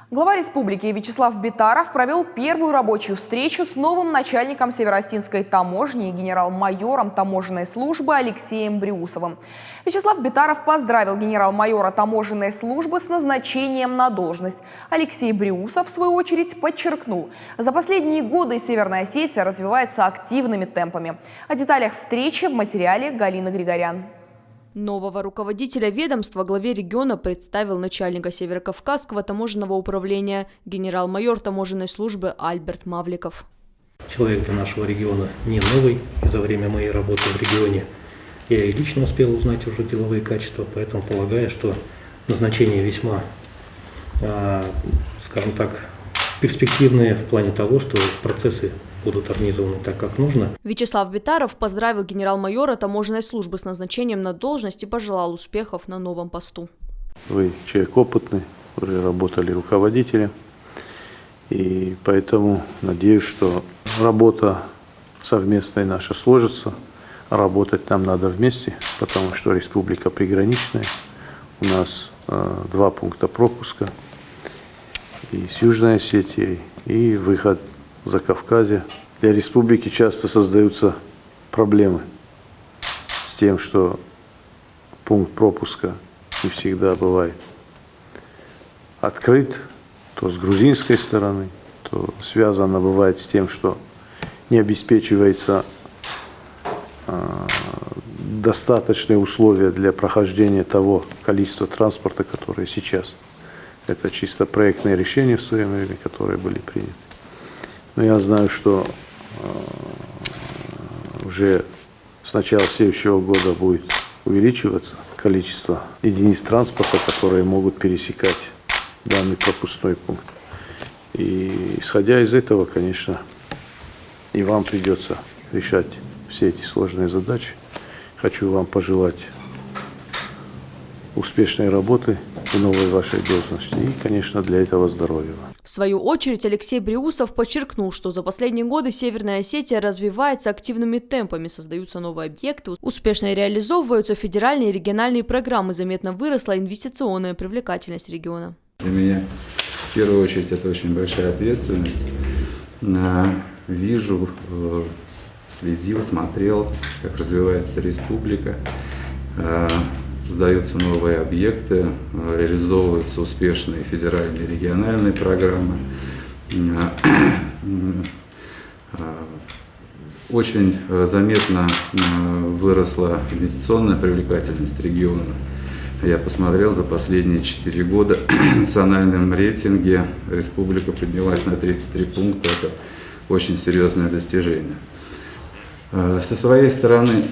Глава республики Вячеслав Битаров провел первую рабочую встречу с новым начальником Северо-Осетинской таможни и генерал-майором таможенной службы Алексеем Брюсовым. Вячеслав Битаров поздравил генерал-майора таможенной службы с назначением на должность. Алексей Брюсов, в свою очередь, подчеркнул, за последние годы Северная Осетия развивается активными темпами. О деталях встречи в материале Галины Григорян. Нового руководителя ведомства главе региона представил начальника Северокавказского таможенного управления генерал-майор таможенной службы Альберт Мавликов. Человек для нашего региона не новый, и за время моей работы в регионе я и лично успел узнать уже деловые качества, поэтому полагаю, что назначение весьма, скажем так, перспективные в плане того, что процессы будут организованы так, как нужно. Вячеслав Битаров поздравил генерал-майора таможенной службы с назначением на должность и пожелал успехов на новом посту. Вы человек опытный, уже работали руководителем, и поэтому надеюсь, что работа совместная наша сложится. Работать нам надо вместе, потому что республика приграничная. У нас 2 пункта пропуска и с Южной Осетией, и выход за Кавказе. Для республики часто создаются проблемы с тем, что пункт пропуска не всегда бывает открыт, то с грузинской стороны, то связано бывает с тем, что не обеспечивается достаточные условия для прохождения того количества транспорта, которое сейчас. Это чисто проектные решения в свое время, которые были приняты. Но я знаю, что уже с начала следующего года будет увеличиваться количество единиц транспорта, которые могут пересекать данный пропускной пункт. И исходя из этого, конечно, и вам придется решать все эти сложные задачи. Хочу вам пожелать успешной работы и новой вашей должности. И, конечно, для этого здоровья. В свою очередь Алексей Брюсов подчеркнул, что за последние годы Северная Осетия развивается активными темпами, создаются новые объекты, успешно реализовываются федеральные и региональные программы, заметно выросла инвестиционная привлекательность региона. Для меня в первую очередь это очень большая ответственность. Вижу, следил, смотрел, как развивается республика. Создаются новые объекты, реализовываются успешные федеральные и региональные программы. Очень заметно выросла инвестиционная привлекательность региона. Я посмотрел, за последние 4 года в национальном рейтинге республика поднялась на 33 пункта. Это очень серьезное достижение. Со своей стороны,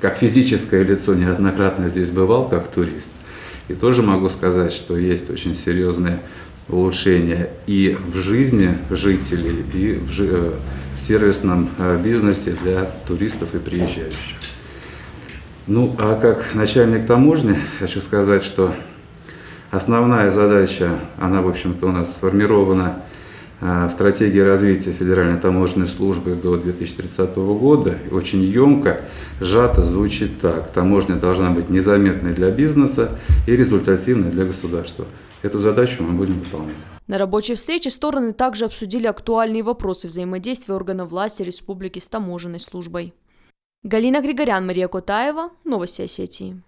как физическое лицо, неоднократно здесь бывал, как турист. И тоже могу сказать, что есть очень серьезные улучшения и в жизни жителей, и в сервисном бизнесе для туристов и приезжающих. Ну, а как начальник таможни хочу сказать, что основная задача, она, в общем-то, у нас сформирована в стратегии развития Федеральной таможенной службы до 2030 года. И очень емко, сжато звучит так. Таможня должна быть незаметной для бизнеса и результативной для государства. Эту задачу мы будем выполнять. На рабочей встрече стороны также обсудили актуальные вопросы взаимодействия органов власти республики с таможенной службой. Галина Григорян, Мария Котаева, Новости Осетии.